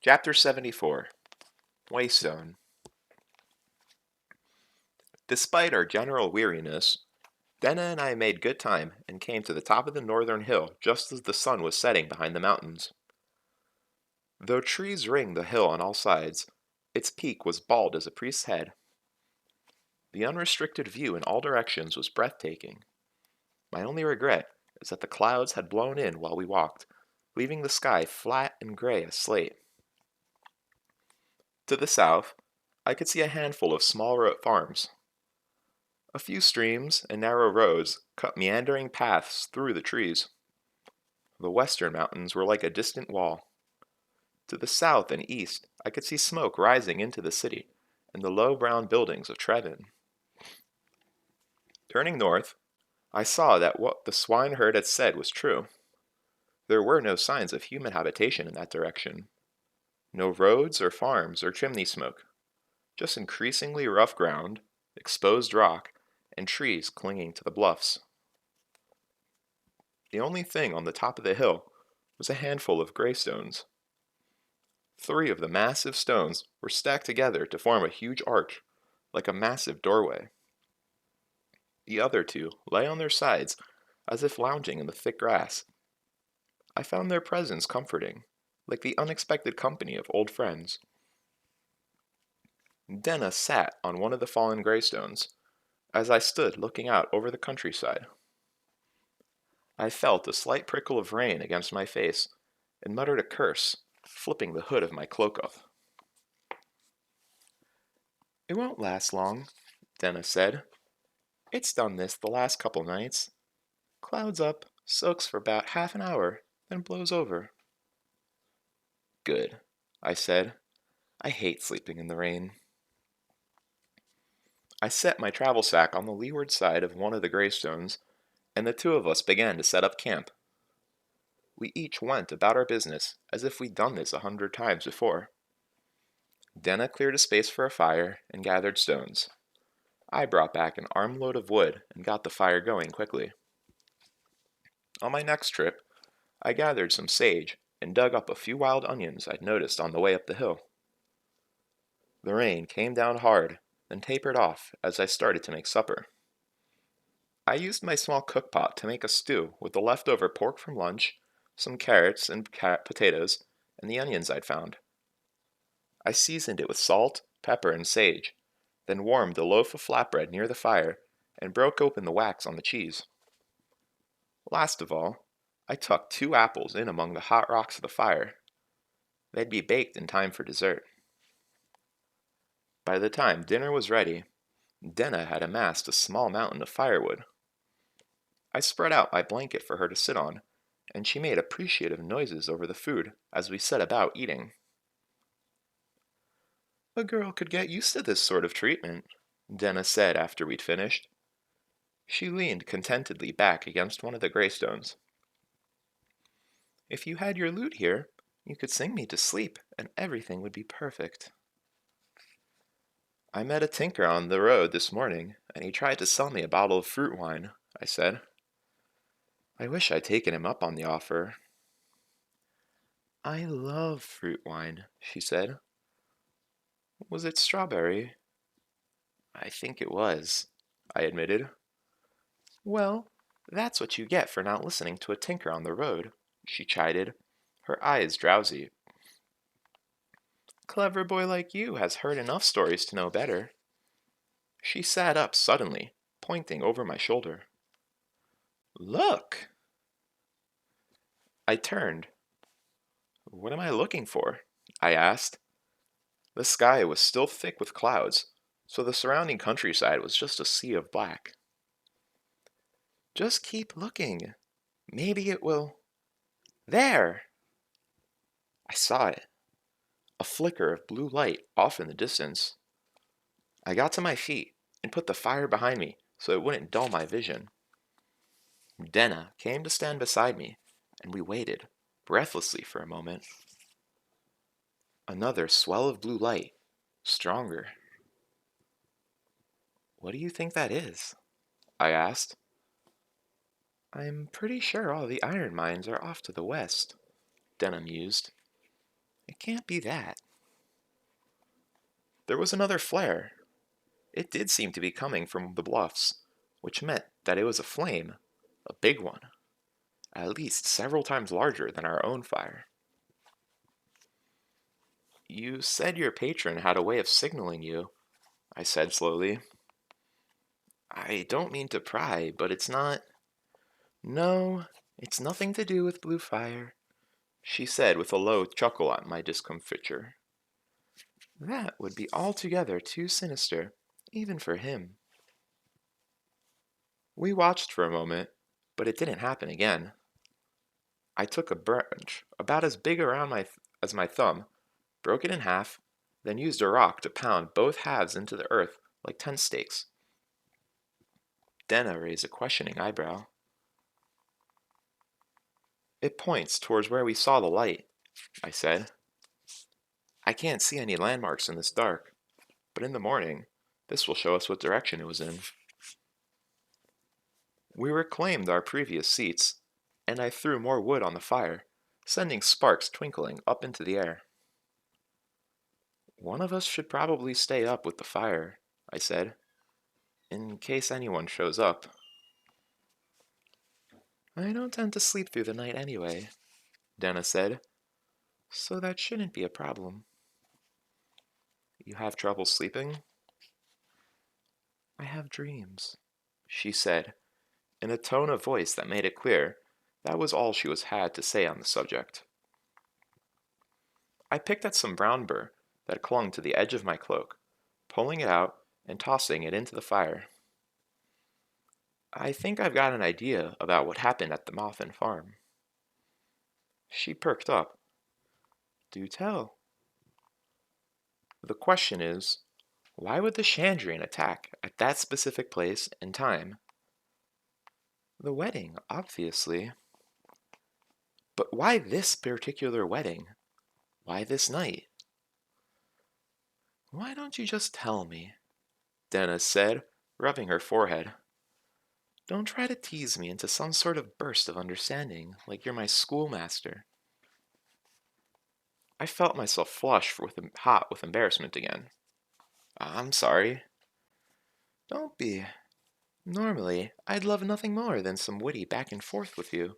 Chapter 74 Waystone. Despite our general weariness, Denna and I made good time and came to the top of the northern hill just as the sun was setting behind the mountains. Though trees ringed the hill on all sides, its peak was bald as a priest's head. The unrestricted view in all directions was breathtaking. My only regret is that the clouds had blown in while we walked, leaving the sky flat and gray as slate. To the south, I could see a handful of small farms. A few streams and narrow roads cut meandering paths through the trees. The western mountains were like a distant wall. To the south and east, I could see smoke rising into the city and the low brown buildings of Trevin. Turning north, I saw that what the swineherd had said was true. There were no signs of human habitation in that direction. No roads or farms or chimney smoke, just increasingly rough ground, exposed rock, and trees clinging to the bluffs. The only thing on the top of the hill was a handful of greystones. 3 of the massive stones were stacked together to form a huge arch, like a massive doorway. The other 2 lay on their sides, as if lounging in the thick grass. I found their presence comforting, like the unexpected company of old friends. Denna sat on one of the fallen greystones, as I stood looking out over the countryside. I felt a slight prickle of rain against my face, and muttered a curse, flipping the hood of my cloak up. "It won't last long," Denna said. "It's done this the last couple nights. Clouds up, soaks for about half an hour, then blows over." "Good," I said. "I hate sleeping in the rain." I set my travel sack on the leeward side of one of the greystones, and the 2 of us began to set up camp. We each went about our business as if we'd done this 100 times before. Denna cleared a space for a fire and gathered stones. I brought back an armload of wood and got the fire going quickly. On my next trip, I gathered some sage and dug up a few wild onions I'd noticed on the way up the hill. The rain came down hard, then tapered off as I started to make supper. I used my small cookpot to make a stew with the leftover pork from lunch, some carrots and potatoes, and the onions I'd found. I seasoned it with salt, pepper, and sage, then warmed a loaf of flatbread near the fire and broke open the wax on the cheese. Last of all, I tucked 2 apples in among the hot rocks of the fire. They'd be baked in time for dessert. By the time dinner was ready, Denna had amassed a small mountain of firewood. I spread out my blanket for her to sit on, and she made appreciative noises over the food as we set about eating. "A girl could get used to this sort of treatment," Denna said after we'd finished. She leaned contentedly back against one of the greystones. "If you had your lute here, you could sing me to sleep, and everything would be perfect." "I met a tinker on the road this morning, and he tried to sell me a bottle of fruit wine," I said. "I wish I'd taken him up on the offer." "I love fruit wine," she said. "Was it strawberry?" "I think it was," I admitted. "Well, that's what you get for not listening to a tinker on the road," she chided, her eyes drowsy. "Clever boy like you has heard enough stories to know better." She sat up suddenly, pointing over my shoulder. "Look!" I turned. "What am I looking for?" I asked. The sky was still thick with clouds, so the surrounding countryside was just a sea of black. "Just keep looking. Maybe it will... There!" I saw it. A flicker of blue light off in the distance. I got to my feet and put the fire behind me so it wouldn't dull my vision. Denna came to stand beside me, and we waited, breathlessly for a moment. Another swell of blue light, stronger. "What do you think that is?" I asked. "I'm pretty sure all the iron mines are off to the west," Denna mused. It can't be that. There was another flare. It did seem to be coming from the bluffs, which meant that it was a flame, a big one, at least several times larger than our own fire. You said your patron had a way of signaling you, I said slowly. I don't mean to pry, but it's not. No, it's nothing to do with blue fire, she said with a low chuckle at my discomfiture. That would be altogether too sinister, even for him. We watched for a moment, but it didn't happen again. I took a branch about as big around as my thumb, broke it in half, then used a rock to pound both halves into the earth like tent stakes. Denna raised a questioning eyebrow. It points towards where we saw the light, I said. I can't see any landmarks in this dark, but in the morning, this will show us what direction it was in. We reclaimed our previous seats, and I threw more wood on the fire, sending sparks twinkling up into the air. One of us should probably stay up with the fire, I said, in case anyone shows up. I don't tend to sleep through the night anyway, Denna said, so that shouldn't be a problem. You have trouble sleeping? I have dreams, she said, in a tone of voice that made it clear that was all she had to say on the subject. I picked at some brown burr that clung to the edge of my cloak, pulling it out and tossing it into the fire. I think I've got an idea about what happened at the Mothin farm. She perked up. Do tell. The question is, why would the Chandrian attack at that specific place and time? The wedding, obviously. But why this particular wedding? Why this night? Why don't you just tell me? Dennis said, rubbing her forehead. Don't try to tease me into some sort of burst of understanding, like you're my schoolmaster. I felt myself flush hot with embarrassment again. I'm sorry. Don't be. Normally, I'd love nothing more than some witty back and forth with you.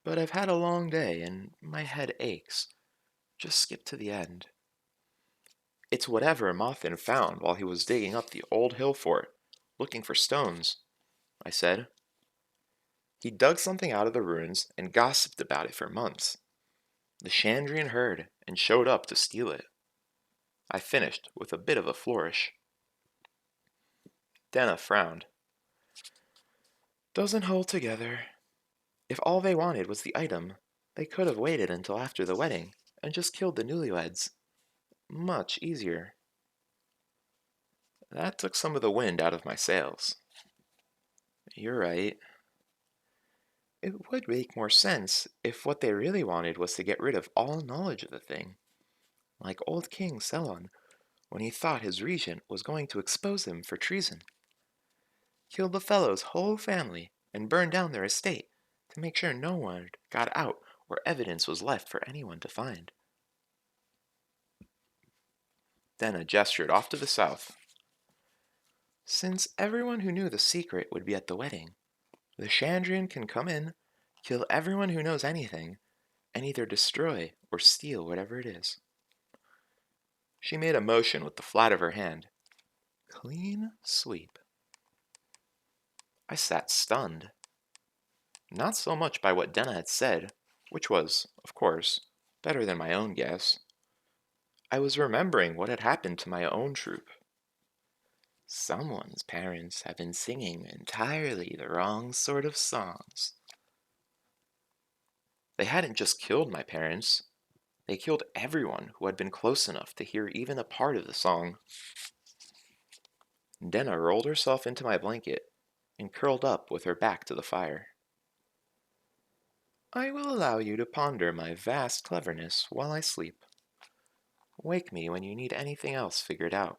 But I've had a long day and my head aches. Just skip to the end. It's whatever Mothin found while he was digging up the old hill fort, looking for stones, I said. He dug something out of the ruins and gossiped about it for months. The Chandrian heard and showed up to steal it. I finished with a bit of a flourish. Denna frowned. Doesn't hold together. If all they wanted was the item, they could have waited until after the wedding and just killed the newlyweds. Much easier. That took some of the wind out of my sails. You're right. It would make more sense if what they really wanted was to get rid of all knowledge of the thing, like old King Selon when he thought his regent was going to expose him for treason. Killed the fellow's whole family and burned down their estate to make sure no one got out or evidence was left for anyone to find. Denna gestured off to the south. Since everyone who knew the secret would be at the wedding, the Chandrian can come in, kill everyone who knows anything, and either destroy or steal whatever it is. She made a motion with the flat of her hand. Clean sweep. I sat stunned. Not so much by what Denna had said, which was, of course, better than my own guess. I was remembering what had happened to my own troop. Someone's parents have been singing entirely the wrong sort of songs. They hadn't just killed my parents, they killed everyone who had been close enough to hear even a part of the song. Denna rolled herself into my blanket and curled up with her back to the fire. I will allow you to ponder my vast cleverness while I sleep. Wake me when you need anything else figured out.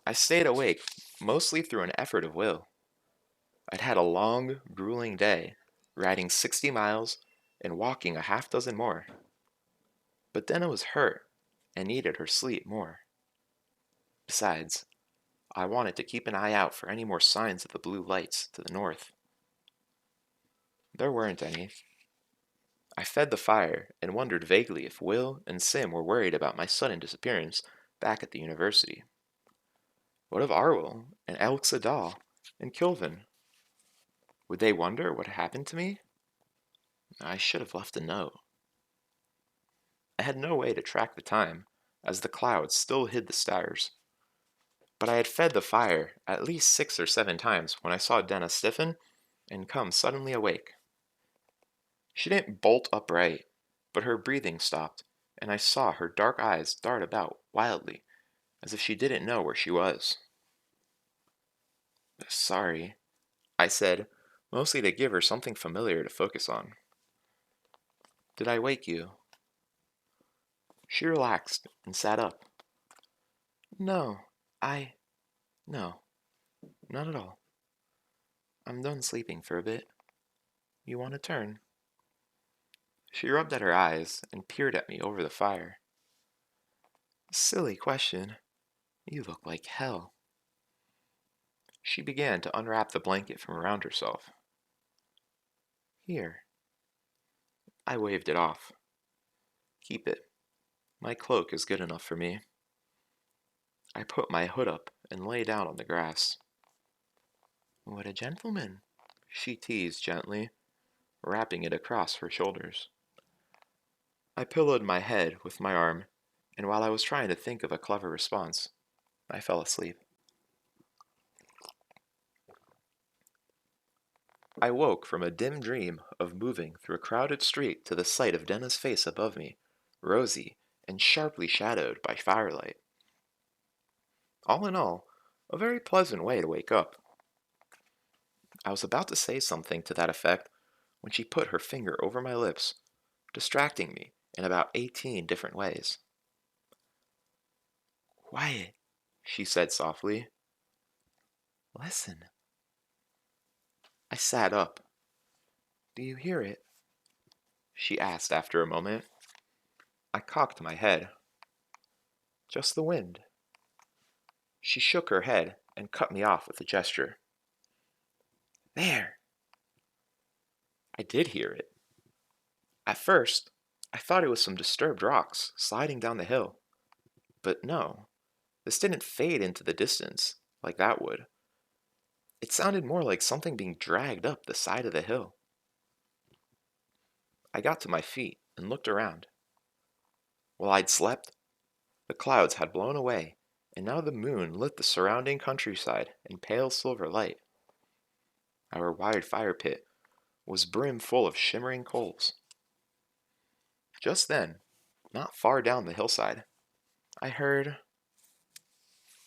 I stayed awake, mostly through an effort of will. I'd had a long, grueling day, riding 60 miles, and walking a half dozen more. But Denna was hurt and needed her sleep more. Besides, I wanted to keep an eye out for any more signs of the blue lights to the north. There weren't any. I fed the fire and wondered vaguely if Will and Sim were worried about my sudden disappearance back at the university. What of Arwell and Elxa Dahl and Kilvin? Would they wonder what happened to me? I should have left a note. I had no way to track the time, as the clouds still hid the stars. But I had fed the fire at least 6 or 7 times when I saw Denna stiffen and come suddenly awake. She didn't bolt upright, but her breathing stopped, and I saw her dark eyes dart about wildly, as if she didn't know where she was. Sorry, I said, mostly to give her something familiar to focus on. Did I wake you? She relaxed and sat up. No, no, not at all. I'm done sleeping for a bit. You want to turn? She rubbed at her eyes and peered at me over the fire. Silly question. You look like hell. She began to unwrap the blanket from around herself. Here. I waved it off. Keep it. My cloak is good enough for me. I put my hood up and lay down on the grass. What a gentleman, she teased gently, wrapping it across her shoulders. I pillowed my head with my arm, and while I was trying to think of a clever response, I fell asleep. I woke from a dim dream of moving through a crowded street to the sight of Denna's face above me, rosy and sharply shadowed by firelight. All in all, a very pleasant way to wake up. I was about to say something to that effect when she put her finger over my lips, distracting me in about 18 different ways. Quiet, she said softly. Listen. I sat up. Do you hear it? She asked after a moment. I cocked my head. Just the wind. She shook her head and cut me off with a gesture. There! I did hear it. At first, I thought it was some disturbed rocks sliding down the hill. But no, this didn't fade into the distance like that would. It sounded more like something being dragged up the side of the hill. I got to my feet and looked around. While I'd slept, the clouds had blown away, and now the moon lit the surrounding countryside in pale silver light. Our wide fire pit was brim full of shimmering coals. Just then, not far down the hillside, I heard...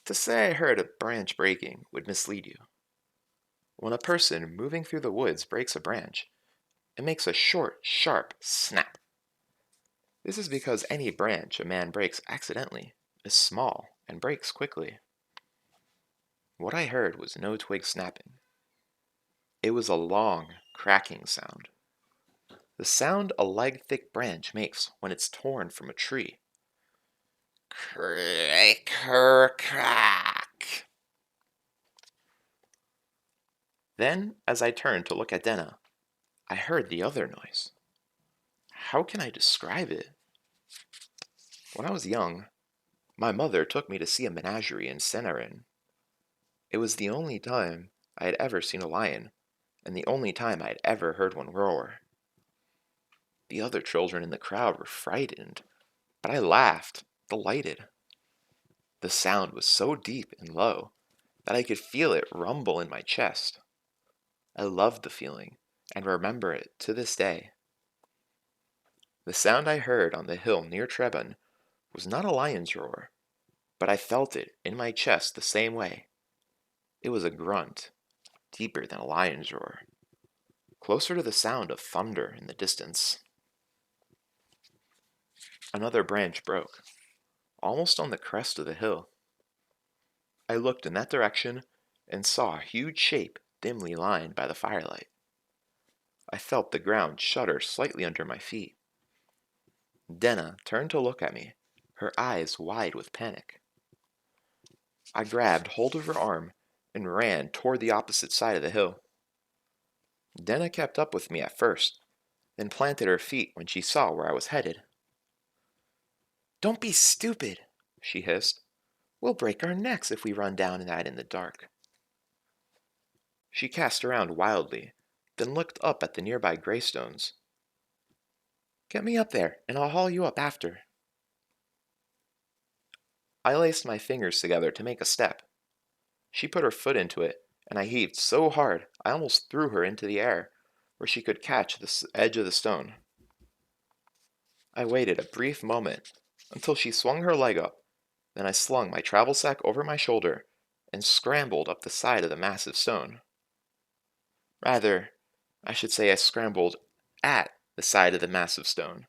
To say I heard a branch breaking would mislead you. When a person moving through the woods breaks a branch, it makes a short, sharp snap. This is because any branch a man breaks accidentally is small and breaks quickly. What I heard was no twig snapping. It was a long, cracking sound. The sound a leg-thick branch makes when it's torn from a tree. Crack, crack. Then, as I turned to look at Denna, I heard the other noise. How can I describe it? When I was young, my mother took me to see a menagerie in Senarin. It was the only time I had ever seen a lion, and the only time I had ever heard one roar. The other children in the crowd were frightened, but I laughed, delighted. The sound was so deep and low that I could feel it rumble in my chest. I loved the feeling and remember it to this day. The sound I heard on the hill near Treban was not a lion's roar, but I felt it in my chest the same way. It was a grunt, deeper than a lion's roar, closer to the sound of thunder in the distance. Another branch broke, almost on the crest of the hill. I looked in that direction and saw a huge shape dimly lined by the firelight. I felt the ground shudder slightly under my feet. Denna turned to look at me, her eyes wide with panic. I grabbed hold of her arm and ran toward the opposite side of the hill. Denna kept up with me at first, then planted her feet when she saw where I was headed. "Don't be stupid," she hissed. "We'll break our necks if we run down that in the dark." She cast around wildly, then looked up at the nearby greystones. "Get me up there, and I'll haul you up after." I laced my fingers together to make a step. She put her foot into it, and I heaved so hard I almost threw her into the air, where she could catch the edge of the stone. I waited a brief moment until she swung her leg up, then I slung my travel sack over my shoulder and scrambled up the side of the massive stone. Rather, I should say I scrambled at the side of the massive stone.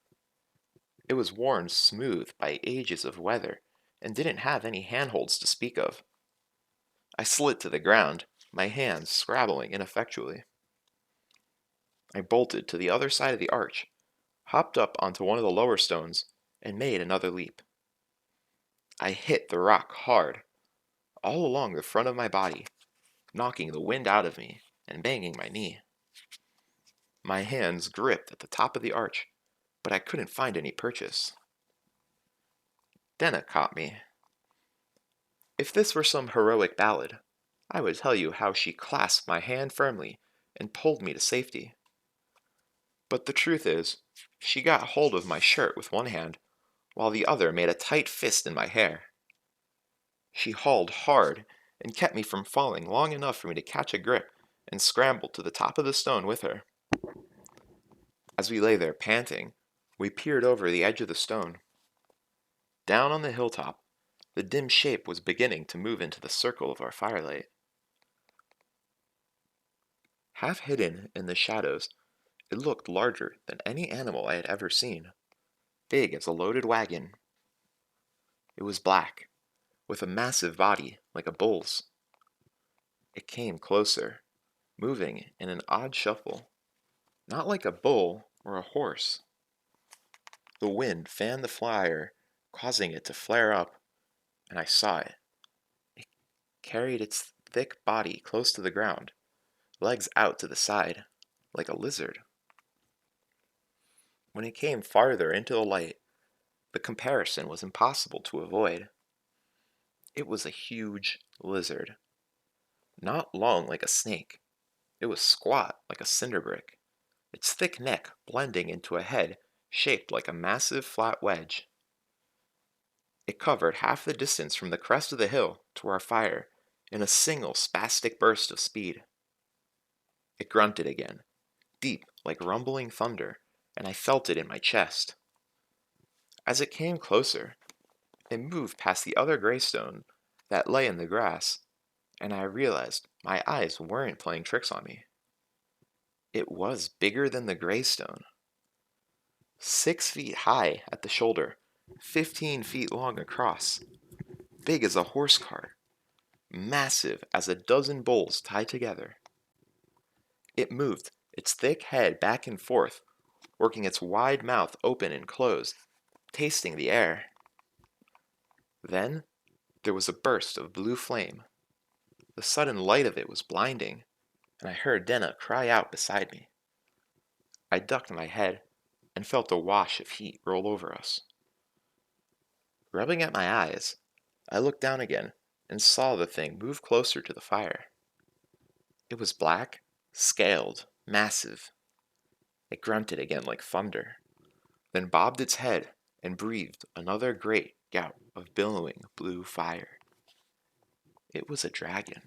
It was worn smooth by ages of weather and didn't have any handholds to speak of. I slid to the ground, my hands scrabbling ineffectually. I bolted to the other side of the arch, hopped up onto one of the lower stones, and made another leap. I hit the rock hard, all along the front of my body, knocking the wind out of me and banging my knee. My hands gripped at the top of the arch, but I couldn't find any purchase. Denna caught me. If this were some heroic ballad, I would tell you how she clasped my hand firmly and pulled me to safety. But the truth is, she got hold of my shirt with one hand, while the other made a tight fist in my hair. She hauled hard and kept me from falling long enough for me to catch a grip and scramble to the top of the stone with her. As we lay there panting, we peered over the edge of the stone. Down on the hilltop, the dim shape was beginning to move into the circle of our firelight. Half hidden in the shadows, it looked larger than any animal I had ever seen, big as a loaded wagon. It was black, with a massive body like a bull's. It came closer, moving in an odd shuffle, not like a bull or a horse. The wind fanned the fire, causing it to flare up, and I saw it. It carried its thick body close to the ground, legs out to the side, like a lizard. When it came farther into the light, the comparison was impossible to avoid. It was a huge lizard. Not long like a snake. It was squat like a cinder brick, its thick neck blending into a head shaped like a massive flat wedge. It covered half the distance from the crest of the hill to our fire in a single spastic burst of speed. It grunted again, deep like rumbling thunder, and I felt it in my chest. As it came closer, it moved past the other greystone that lay in the grass, and I realized my eyes weren't playing tricks on me. It was bigger than the greystone. 6 feet high at the shoulder, 15 feet long across, big as a horse cart, massive as a dozen bulls tied together. It moved its thick head back and forth, working its wide mouth open and closed, tasting the air. Then there was a burst of blue flame. The sudden light of it was blinding, and I heard Denna cry out beside me. I ducked my head and felt a wash of heat roll over us. Rubbing at my eyes, I looked down again and saw the thing move closer to the fire. It was black, scaled, massive. It grunted again like thunder, then bobbed its head and breathed another great gout of billowing blue fire. It was a dragon.